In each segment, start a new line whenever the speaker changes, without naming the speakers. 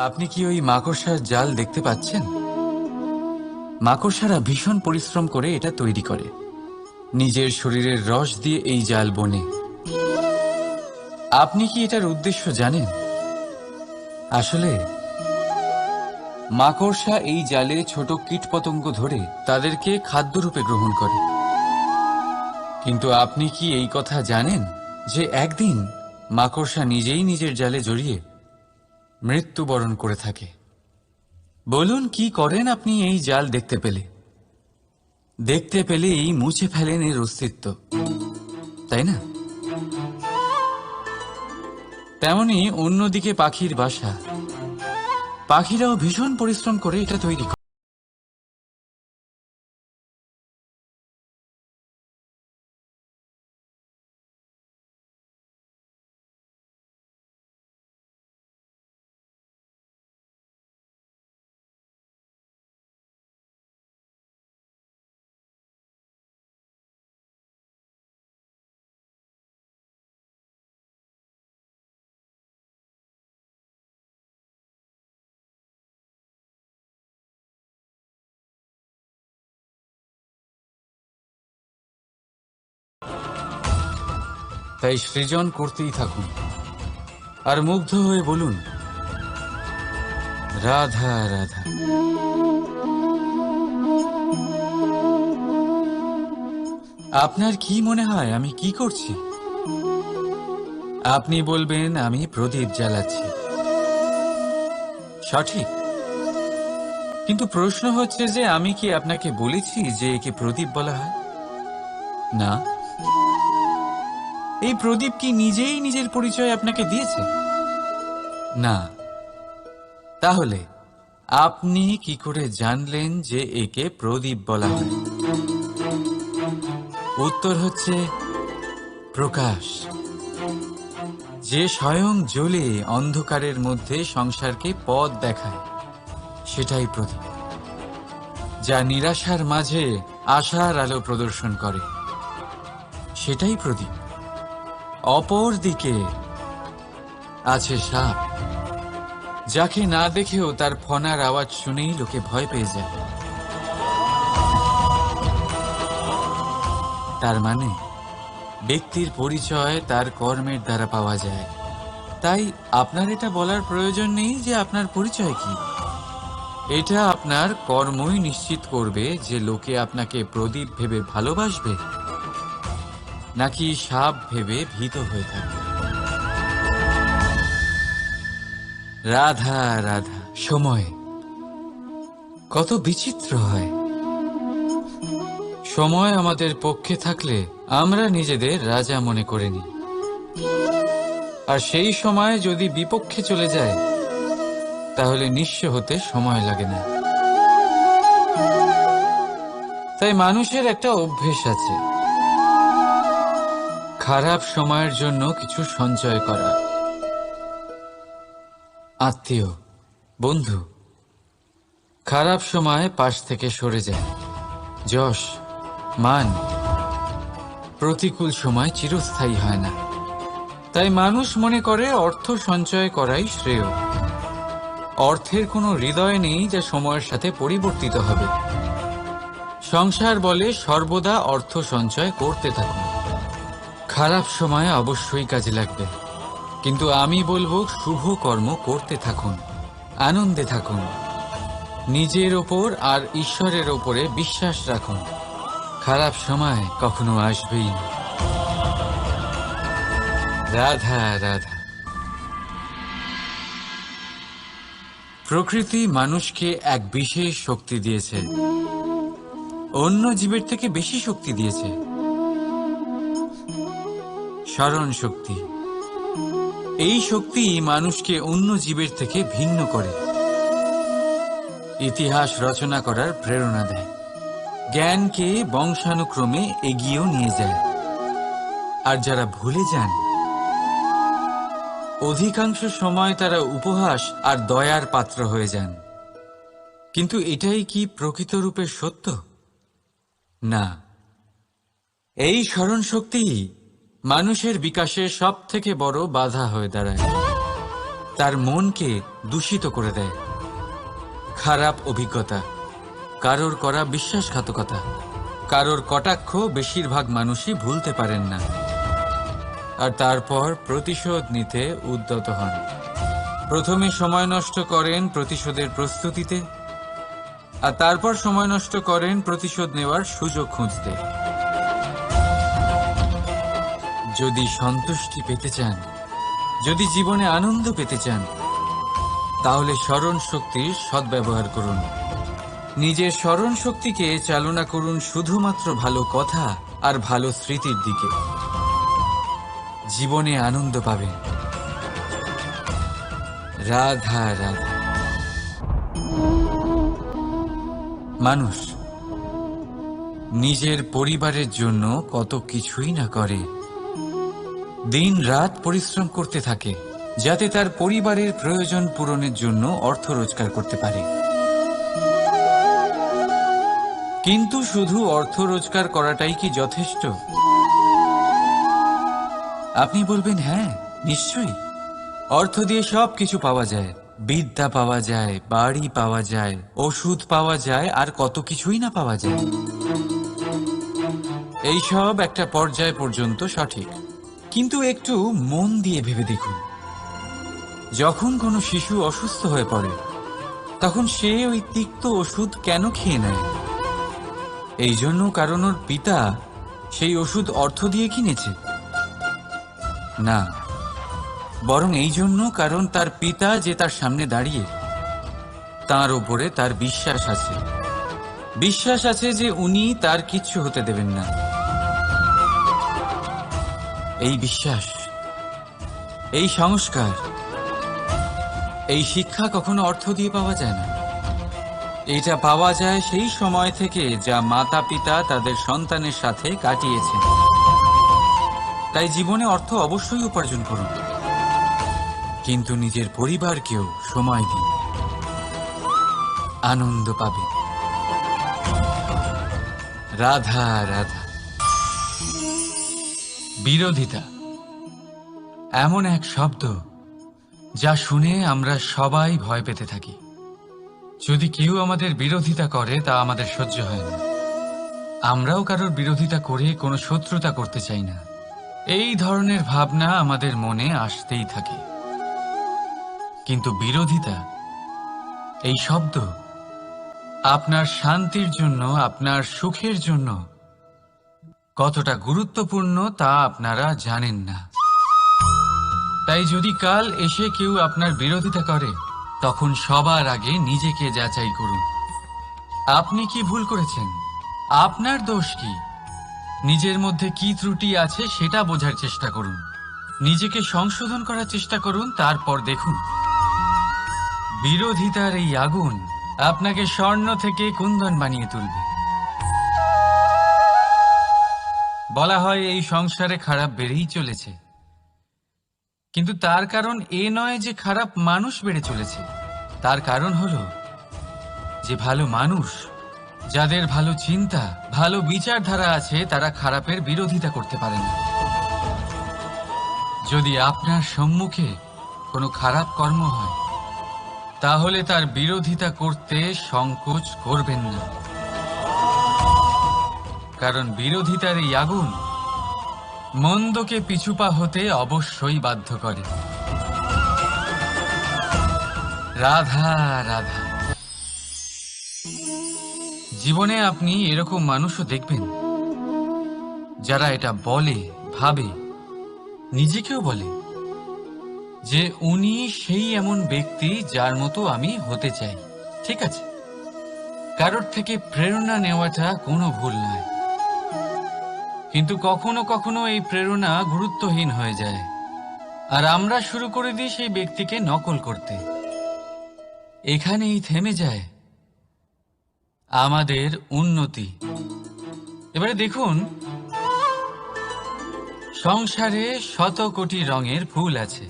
আপনি কি ওই মাকড়সার জাল দেখতে পাচ্ছেন? মাকড়সারা ভীষণ পরিশ্রম করে এটা তৈরি করে। নিজের শরীরের রস দিয়ে এই জাল বোনে। আপনি কি এটার উদ্দেশ্য জানেন? আসলে মাকড়সা এই জালে ছোট কীটপতঙ্গ ধরে তাদেরকে খাদ্যরূপে গ্রহণ করে। কিন্তু আপনি কি এই কথা জানেন যে একদিন মাকড়সা নিজেই নিজের জালে জড়িয়ে মৃত্যুবরণ করে থাকে? বলুন, কি করেন আপনি এই জাল দেখতে পেলেই মুছে ফেলেন এর অস্তিত্ব, তাই না? তেমনি অন্যদিকে পাখির বাসা, পাখিরাও ভীষণ পরিশ্রম করে এটা তৈরি করে। তাই সৃজন করতেই থাকুন আর মুগ্ধ হয়ে বলুন, রাধা রাধা। আপনার কি মনে হয় আমি কি করছি? আপনি বলবেন আমি প্রদীপ জ্বালাচ্ছি। সঠিক। কিন্তু প্রশ্ন হচ্ছে যে আমি কি আপনাকে বলেছি যে একে প্রদীপ বলা হয়? না। এই প্রদীপ কি নিজেই নিজের পরিচয় আপনাকে দিয়েছে? না। তাহলে আপনি কি করে জানলেন যে একে প্রদীপ বলা হয়? উত্তর হচ্ছে প্রকাশ। যে স্বয়ং জ্বলে অন্ধকারের মধ্যে সংসারকে পথ দেখায়, সেটাই প্রদীপ। যা নিরাশার মাঝে আশার আলো প্রদর্শন করে, সেটাই প্রদীপ। অপর দিকে আছে সাপ, যাকে না দেখেও তার ফনার আওয়াজ শুনেই লোকে ভয় পেয়ে যায়। তার মানে ব্যক্তির পরিচয় তার কর্মের দ্বারা পাওয়া যায়। তাই আপনার এটা বলার প্রয়োজন নেই যে আপনার পরিচয় কি। এটা আপনার কর্মই নিশ্চিত করবে যে লোকে আপনাকে প্রদীপ ভেবে ভালোবাসবে নাকি সাপ ভেবে ভীত হয়ে থাকবে। রাধা রাধা। সময় কত বিচিত্র হয়। সময় আমাদের পক্ষে থাকলে আমরা নিজেদের রাজা মনে করে নিই, আর সেই সময় যদি বিপক্ষে চলে যায় তাহলে নিঃস্ব হতে সময় লাগে না। তাই মানুষের একটা অভ্যেস আছে, খারাপ সময়ের জন্য কিছু সঞ্চয় করা। আত্মীয়, বন্ধু খারাপ সময় পাশ থেকে সরে যায়। যশ, মান প্রতিকূল সময় চিরস্থায়ী হয় না। তাই মানুষ মনে করে অর্থ সঞ্চয় করাই শ্রেয়। অর্থের কোনো হৃদয় নেই যা সময়ের সাথে পরিবর্তিত হবে। সংসার বলে সর্বদা অর্থ সঞ্চয় করতে থাকুন। খারাপ সময় অবশ্যই কাজে লাগবে, কিন্তু আমি বলবো শুভ কর্ম করতে থাকুন, আনন্দে থাকুন, নিজের ওপর আর ঈশ্বরের ওপরে বিশ্বাস রাখুন। খারাপ সময় কখনো আসবেই না। রাধা রাধা। প্রকৃতি মানুষকে এক বিশেষ শক্তি দিয়েছে, অন্য জীবের থেকে বেশি শক্তি দিয়েছে। স্মরণ শক্তি। এই শক্তি মানুষকে অন্য জীবের থেকে ভিন্ন করে, ইতিহাস রচনা করার প্রেরণা দেয়, জ্ঞানকে বংশানুক্রমে এগিয়েও নিয়ে যায়। আর যারা ভুলে যান, অধিকাংশ সময় তারা উপহাস আর দয়ার পাত্র হয়ে যান। কিন্তু এটাই কি প্রকৃত রূপে সত্য? না। এই স্মরণ শক্তি মানুষের বিকাশের সব থেকে বড় বাধা হয়ে দাঁড়ায়। তার মনকে দূষিত করে দেয়। খারাপ অভিজ্ঞতা, কারোর করা বিশ্বাসঘাতকতা, কারোর কটাক্ষ বেশিরভাগ মানুষই ভুলতে পারেন না, আর তারপর প্রতিশোধ নিতে উদ্যত হন। প্রথমে সময় নষ্ট করেন প্রতিশোধের প্রস্তুতিতে, আর তারপর সময় নষ্ট করেন প্রতিশোধ নেওয়ার সুযোগ খুঁজতে। যদি সন্তুষ্টি পেতে চান, যদি জীবনে আনন্দ পেতে চান, তাহলে স্মরণ শক্তির সদ্ব্যবহার করুন। নিজের স্মরণ শক্তিকে চালনা করুন শুধুমাত্র ভালো কথা আর ভালো স্মৃতির দিকে। জীবনে আনন্দ পাবেন। রাধা রাধা। মানুষ নিজের পরিবারের জন্য কত কিছুই না করে, দিন রাত পরিশ্রম করতে থাকে যাতে তার পরিবারের প্রয়োজন পূরণের জন্য অর্থ রোজগার করতে পারে। কিন্তু শুধু অর্থ রোজগার করাটাই কি যথেষ্ট? আপনি বলবেন, হ্যাঁ নিশ্চয়ই, অর্থ দিয়ে সব কিছু পাওয়া যায়, বিদ্যা পাওয়া যায়, বাড়ি পাওয়া যায়, ওষুধ পাওয়া যায়, আর কত কিছুই না পাওয়া যায়। এই সব একটা পর্যায় পর্যন্ত সঠিক, কিন্তু একটু মন দিয়ে ভেবে দেখুন, যখন কোনো শিশু অসুস্থ হয়ে পড়ে তখন সে ওই তিক্ত ওষুধ কেন খেয়ে নেয়? এই জন্য কারণ ওর পিতা সেই ওষুধ অর্থ দিয়ে কিনেছে? না, বরং এই জন্য কারণ তার পিতা যে তার সামনে দাঁড়িয়ে, তার ওপরে তার বিশ্বাস আছে। বিশ্বাস আছে যে উনি তার কিচ্ছু হতে দেবেন না। এই বিশ্বাস, এই সংস্কার, এই শিক্ষা কখনো অর্থ দিয়ে পাওয়া যায় না। এটা পাওয়া যায় সেই সময় থেকে যা মাতা পিতা তাদের সন্তানের সাথে কাটিয়েছেন। তাই জীবনে অর্থ অবশ্যই উপার্জন করুন, কিন্তু নিজের পরিবারকেও সময় দিন, আনন্দ পাবে। রাধা রাধা। বিরোধিতা এমন এক শব্দ যা শুনে আমরা সবাই ভয় পেতে থাকি। যদি কেউ আমাদের বিরোধিতা করে তা আমাদের সহ্য হয় না। আমরাও কারোর বিরোধিতা করে কোনো শত্রুতা করতে চাই না। এই ধরনের ভাবনা আমাদের মনে আসতেই থাকে। কিন্তু বিরোধিতা, এই শব্দ আপনার শান্তির জন্য, আপনার সুখের জন্য কতটা গুরুত্বপূর্ণ তা আপনারা জানেন না। তাই যদি কাল এসে কেউ আপনার বিরোধিতা করে, তখন সবার আগে নিজেকে যাচাই করুন। আপনি কি ভুল করেছেন? আপনার দোষ কি? নিজের মধ্যে কি ত্রুটি আছে সেটা বোঝার চেষ্টা করুন, নিজেকে সংশোধন করার চেষ্টা করুন, তারপর দেখুন বিরোধিতার এই আগুন আপনাকে স্বর্ণ থেকে কুন্দন বানিয়ে তুলবে। বলা হয় এই সংসারে খারাপ বেড়েই চলেছে, কিন্তু তার কারণ এ নয় যে খারাপ মানুষ বেড়ে চলেছে। তার কারণ হলো যে ভালো মানুষ, যাদের ভালো চিন্তা, ভালো বিচারধারা আছে, তারা খারাপের বিরোধিতা করতে পারে না। যদি আপনার সম্মুখে কোনো খারাপ কর্ম হয়, তাহলে তার বিরোধিতা করতে সংকোচ করবেন না, কারণ বিরোধিতার এই আগুন মন্দকে পিছুপা হতে অবশ্যই বাধ্য করে। রাধা রাধা। জীবনে আপনি এরকম মানুষও দেখবেন যারা এটা বলে, ভাবে, নিজেকেও বলে যে উনি সেই এমন ব্যক্তি যার মতো আমি হতে চাই। ঠিক আছে, কারোর থেকে প্রেরণা নেওয়াটা কোনো ভুল নয়, কিন্তু কখনো কখনো এই প্রেরণা গুরুত্বহীন হয়ে যায়, আর আমরা শুরু করে দিই সেই ব্যক্তিকে নকল করতে। এখানেই থেমে যায় আমাদের উন্নতি। এবারে দেখুন, সংসারে শত কোটি রঙের ফুল আছে,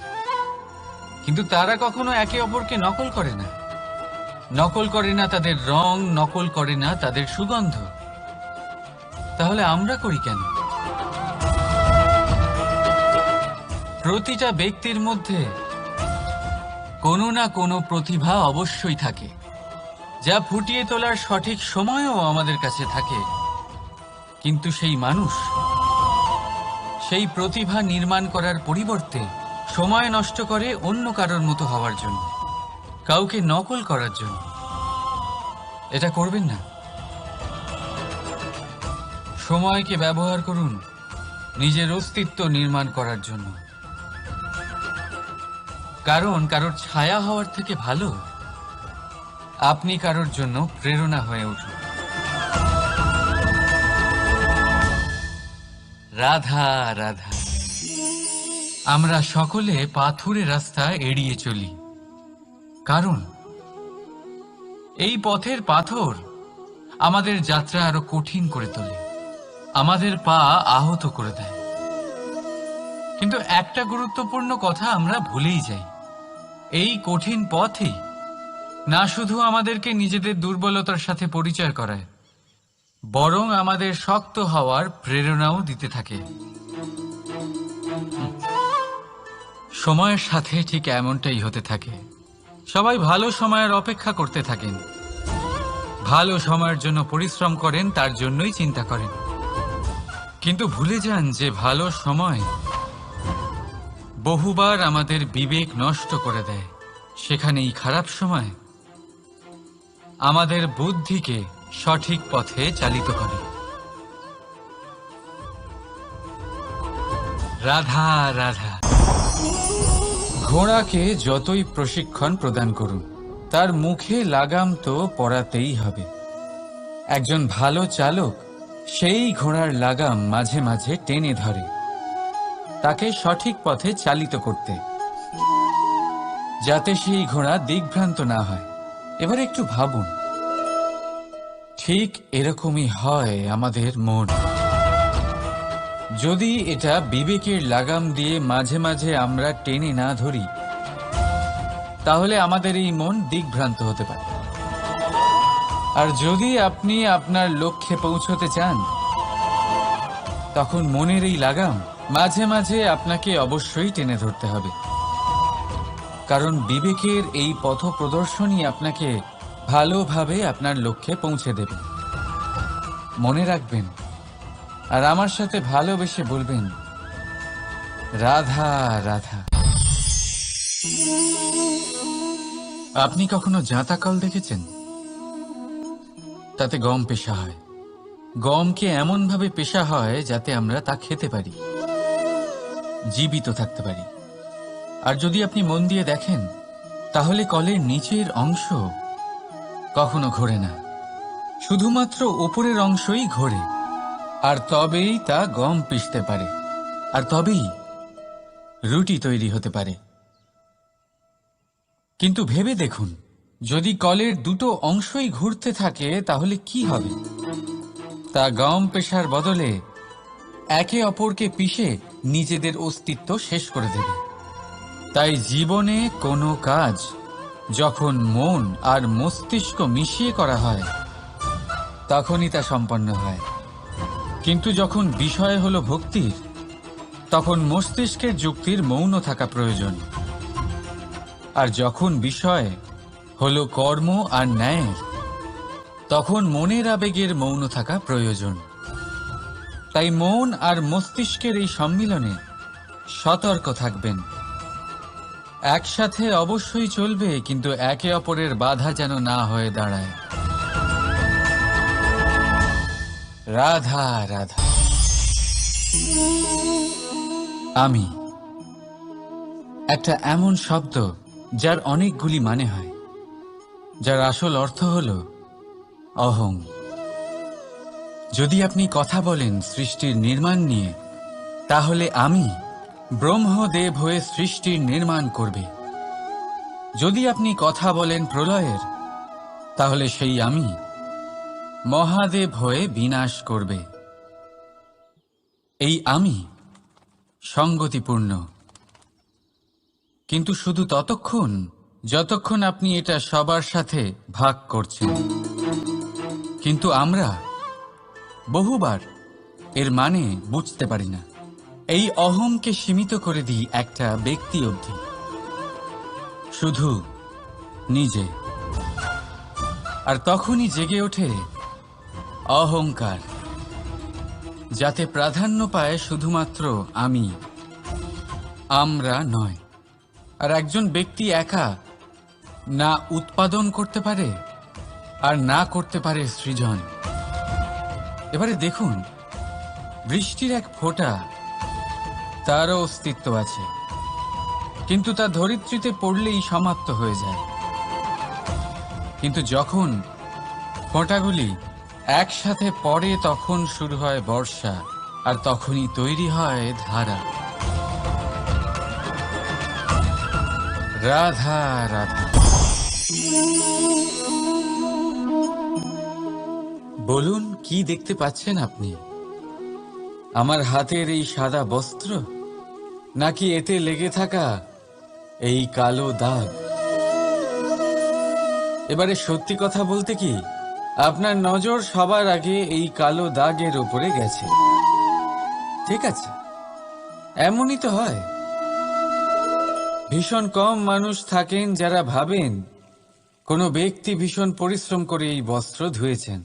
কিন্তু তারা কখনো একে অপরকে নকল করে না। নকল করে না তাদের রং, নকল করে না তাদের সুগন্ধ। তাহলে আমরা করি কেন? প্রতিটা ব্যক্তির মধ্যে কোনো না কোনো প্রতিভা অবশ্যই থাকে, যা ফুটিয়ে তোলার সঠিক সময়ও আমাদের কাছে থাকে, কিন্তু সেই মানুষ সেই প্রতিভা নির্মাণ করার পরিবর্তে সময় নষ্ট করে অন্য কারোর মতো হওয়ার জন্য, কাউকে নকল করার জন্য। এটা করবেন না। সময়কে ব্যবহার করুন নিজের অস্তিত্ব নির্মাণ করার জন্য, কারণ কারোর ছায়া হওয়ার থেকে ভালো আপনি কারোর জন্য প্রেরণা হয়ে উঠুন। রাধা রাধা। আমরা সকলে পাথুরে রাস্তা এড়িয়ে চলি, কারণ এই পথের পাথর আমাদের যাত্রা আরো কঠিন করে তোলে, আমাদের পা আহত করে দেয়। কিন্তু একটা গুরুত্বপূর্ণ কথা আমরা ভুলেই যাই, এই কঠিন পথই না শুধু আমাদেরকে নিজেদের দুর্বলতার সাথে পরিচয় করায়, বরং আমাদের শক্ত হওয়ার প্রেরণাও দিতে থাকে। সময়ের সাথে ঠিক এমনটাই হতে থাকে। সবাই ভালো সময়ের অপেক্ষা করতে থাকেন, ভালো সময়ের জন্য পরিশ্রম করেন, তার জন্যই চিন্তা করেন, কিন্তু ভুলে যান যে ভালো সময় বহুবার আমাদের বিবেক নষ্ট করে দেয়। সেখানেই খারাপ সময় আমাদের বুদ্ধিকে সঠিক পথে চালিত করে। রাধা রাধা। ঘোড়াকে যতই প্রশিক্ষণ প্রদান করুন, তার মুখে লাগাম তো পরাতেই হবে। একজন ভালো চালক সেই ঘোড়ার লাগাম মাঝে মাঝে টেনে ধরে, তাকে সঠিক পথে চালিত করতে, যাতে সেই ঘোড়া দিগ্ভ্রান্ত না হয়। এবার একটু ভাবুন, ঠিক এরকমই হয় আমাদের মন। যদি এটা বিবেকের লাগাম দিয়ে মাঝে মাঝে আমরা টেনে না ধরি, তাহলে আমাদের এই মন দিগ্ভ্রান্ত হতে পারে। আর যদি আপনি আপনার লক্ষ্যে পৌঁছতে চান, তখন মনের এই লাগাম মাঝে মাঝে আপনাকে অবশ্যই টেনে ধরতে হবে, কারণ বিবেকের এই পথ প্রদর্শনই আপনাকে ভালোভাবে আপনার লক্ষ্যে পৌঁছে দেবে। মনে রাখবেন, আর আমার সাথে ভালোবেসে বলবেন, রাধা রাধা। আপনি কখনো জাঁতা কল দেখেছেন? তাতে গম পেষা হয়। গমকে এমনভাবে পেষা হয় যাতে আমরা তা খেতে পারি, জীবিত থাকতে পারি। আর যদি আপনি মন দিয়ে দেখেন, তাহলে কলের নিচের অংশ কখনো ঘোরে না, শুধুমাত্র উপরের অংশই ঘোরে। আর তবেই তা গম পিষতে পারে, আর তবেই রুটি তৈরি হতে পারে। কিন্তু ভেবে দেখুন, যদি কলের দুটো অংশই ঘুরতে থাকে, তাহলে কি হবে? তা গম পেশার বদলে একে অপরকে পিষে নিজেদের অস্তিত্ব শেষ করে দেবে। তাই জীবনে কোনো কাজ যখন মন আর মস্তিষ্ক মিশিয়ে করা হয়, তখনই তা সম্পন্ন হয়। কিন্তু যখন বিষয় হলো ভক্তির, তখন মস্তিষ্কের যুক্তির মৌন থাকা প্রয়োজন। আর যখন বিষয় হলো কর্ম আর ন্যায়ের, তখন মনের আবেগের মৌন থাকা প্রয়োজন। তাই মন আর মস্তিষ্কের এই সম্মিলনে সতর্ক থাকবেন। একসাথে অবশ্যই চলবে, কিন্তু একে অপরের বাধা যেন না হয়ে দাঁড়ায়। রাধা রাধা। আমি একটা এমন শব্দ যার অনেকগুলি মানে হয়, যার আসল অর্থ হল অহং। যদি আপনি কথা বলেন সৃষ্টির নির্মাণ নিয়ে, তাহলে আমি ব্রহ্মদেব হয়ে সৃষ্টির নির্মাণ করবে। যদি আপনি কথা বলেন প্রলয়ের, তাহলে সেই আমি মহাদেব হয়ে বিনাশ করবে। এই আমি সঙ্গতিপূর্ণ, কিন্তু শুধু ততক্ষণ যতক্ষণ আপনি এটা সবার সাথে ভাগ করছেন। কিন্তু আমরা বহুবার এর মানে বুঝতে পারি না। এই অহংকে সীমিত করে দিই একটা ব্যক্তি অবধি। শুধু নিজে। আর তখনই জেগে ওঠে অহংকার, যাতে প্রাধান্য পায় শুধুমাত্র আমি, আমরা নয়। আর একজন ব্যক্তি একা না উৎপাদন করতে পারে আর না করতে পারে সৃজন। এবারে দেখুন, বৃষ্টির এক ফোঁটা, তারও অস্তিত্ব আছে, কিন্তু তা ধরিত্রীতে পড়লেই সমাপ্ত হয়ে যায়। কিন্তু যখন ফোঁটাগুলি একসাথে পড়ে তখন শুরু হয় বর্ষা, আর তখনই তৈরি হয় ধারা। রাধা রাধা। বলুন, কি দেখতে পাচ্ছেন আপনি? আমার হাতের এই সাদা বস্ত্র, নাকি এতে লেগে থাকা এই কালো দাগ? এবারে সত্যি কথা বলতে কি, আপনার নজর সবার আগে এই কালো দাগের উপরে গেছে। ঠিক আছে, এমনই তো হয়। ভীষণ কম মানুষ থাকেন যারা ভাবেন কোনো ব্যক্তি ভীষণ পরিশ্রম করে এই বস্ত্র ধুয়েছেন,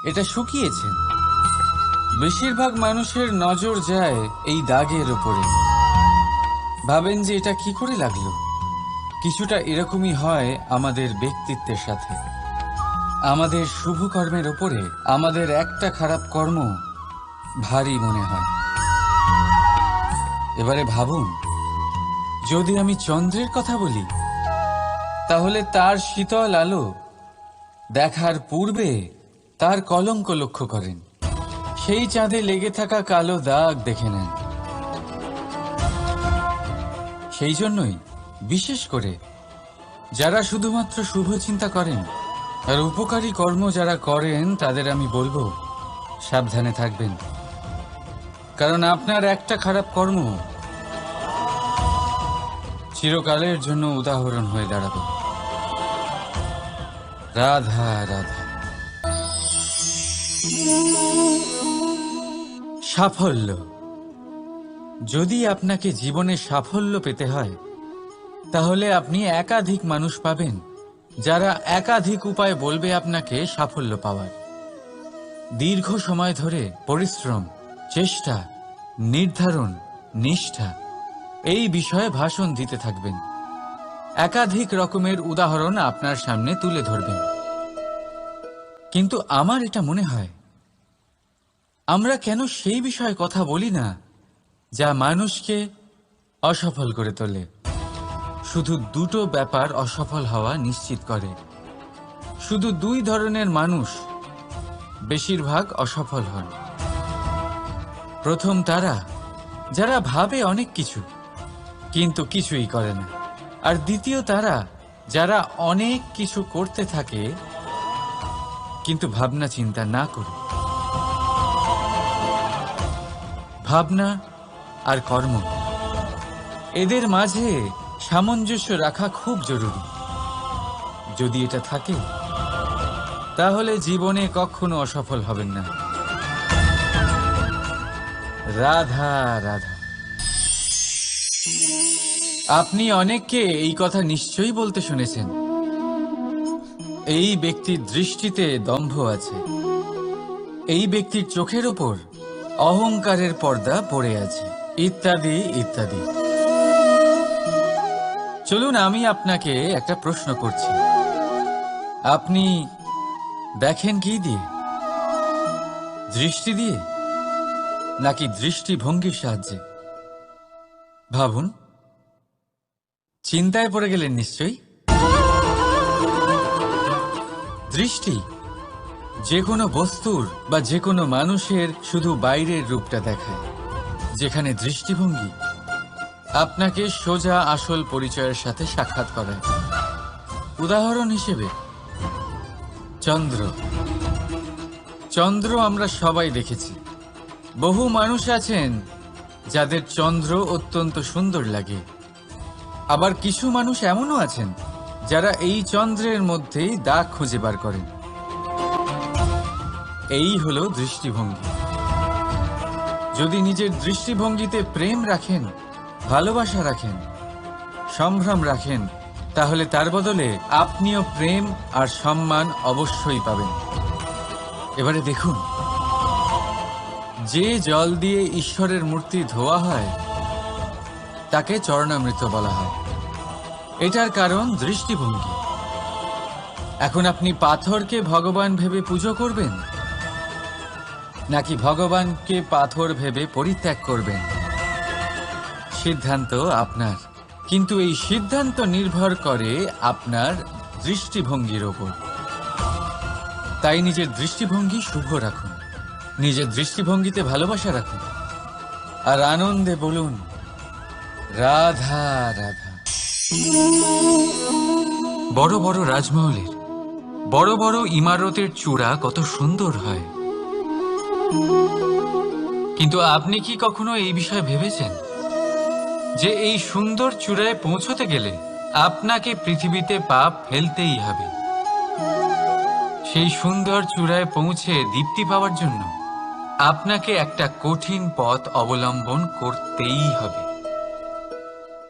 এটা শুকিয়েছেন। বেশিরভাগ মানুষের নজর যায় এই দাগের উপরে, ভাবেন যে এটা কি করে লাগলো। কিছুটা এরকমই হয় আমাদের ব্যক্তিত্বের সাথে। আমাদের শুভ কর্মের উপরে আমাদের একটা খারাপ কর্ম ভারী মনে হয়। এবারে ভাবুন, যদি আমি চন্দ্রের কথা বলি, তাহলে তার শীতল আলো দেখার পূর্বে তার কলঙ্ক লক্ষ্য করেন, সেই চাঁদে লেগে থাকা কালো দাগ দেখে নেন। সেই জন্যই বিশেষ করে যারা শুধুমাত্র শুভ চিন্তা করেন আর উপকারী কর্ম যারা করেন, তাদের আমি বলবো সাবধানে থাকবেন, কারণ আপনার একটা খারাপ কর্ম চিরকালের জন্য উদাহরণ হয়ে দাঁড়াবে। রাধা রাধা। সাফল্য। যদি আপনাকে জীবনে সাফল্য পেতে হয়, তাহলে আপনি একাধিক মানুষ পাবেন যারা একাধিক উপায় বলবে আপনাকে সাফল্য পাওয়ার। দীর্ঘ সময় ধরে পরিশ্রম, চেষ্টা, নির্ধারণ, নিষ্ঠা এই বিষয়ে ভাষণ দিতে থাকবেন। একাধিক রকমের উদাহরণ আপনার সামনে তুলে ধরবেন। কিন্তু আমার এটা মনে হয়, আমরা কেন সেই বিষয়ে কথা বলি না যা মানুষকে অসফল করে তোলে? শুধু দুটো ব্যাপার অসফল হওয়া নিশ্চিত করে। শুধু দুই ধরনের মানুষ বেশিরভাগ অসফল হন। প্রথম তারা যারা ভাবে অনেক কিছু কিন্তু কিছুই করে না, আর দ্বিতীয় তারা যারা অনেক কিছু করতে থাকে কিন্তু ভাবনা চিন্তা না করে। ভাবনা আর কর্ম, এদের মাঝে সামঞ্জস্য রাখা খুব জরুরি। যদি এটা থাকে, তাহলে জীবনে কখনো অসফল হবেন না। রাধা রাধা। আপনি অনেককে এই কথা নিশ্চয়ই বলতে শুনেছেন, এই ব্যক্তির দৃষ্টিতে দম্ভ আছে, এই ব্যক্তির চোখের ওপর অহংকারের পর্দা পড়ে আছে, ইত্যাদি ইত্যাদি। চলুন, আমি আপনাকে একটা প্রশ্ন করছি। আপনি দেখেন কি দিয়ে? দৃষ্টি দিয়ে নাকি দৃষ্টিভঙ্গির সাহায্যে? ভাবুন। চিন্তায় পড়ে গেলেন নিশ্চয়ই। দৃষ্টি যে কোনো বস্তুর বা যে কোনো মানুষের শুধু বাইরের রূপটা দেখায়, যেখানে দৃষ্টিভঙ্গি আপনাকে সোজা আসল পরিচয়ের সাথে সাক্ষাৎ করায়। উদাহরণ হিসেবে চন্দ্র। চন্দ্র আমরা সবাই দেখেছি। বহু মানুষ আছেন যাদের চন্দ্র অত্যন্ত সুন্দর লাগে, আবার কিছু মানুষ এমনও আছেন যারা এই চন্দ্রের মধ্যেই দাগ খুঁজে বার করেন। এই হলো দৃষ্টিভঙ্গি। যদি নিজের দৃষ্টিভঙ্গিতে প্রেম রাখেন, ভালোবাসা রাখেন, সম্ভ্রম রাখেন, তাহলে তার বদলে আপনিও প্রেম আর সম্মান অবশ্যই পাবেন। এবারে দেখুন, যে জল দিয়ে ঈশ্বরের মূর্তি ধোয়া হয় তাকে চরণামৃত বলা হয়। এটার কারণ দৃষ্টিভঙ্গি। এখন আপনি পাথরকে ভগবান ভেবে পুজো করবেন, নাকি ভগবানকে পাথর ভেবে পরিত্যাগ করবেন? সিদ্ধান্ত আপনার, কিন্তু এই সিদ্ধান্ত নির্ভর করে আপনার দৃষ্টিভঙ্গির ওপর। তাই নিজের দৃষ্টিভঙ্গি শুভ রাখুন, নিজের দৃষ্টিভঙ্গিতে ভালোবাসা রাখুন, আর আনন্দে বলুন রাধা রাধা। বড় বড় রাজমহলের বড় বড় ইমারতের চূড়া কত সুন্দর হয়, কিন্তু আপনি কি কখনো এই বিষয়ে ভেবেছেন যে এই সুন্দর চূড়ায় পৌঁছতে গেলে আপনাকে পৃথিবীতে পা ফেলতেই হবে? সেই সুন্দর চূড়ায় পৌঁছে দীপ্তি পাওয়ার জন্য আপনাকে একটা কঠিন পথ অবলম্বন করতেই হবে।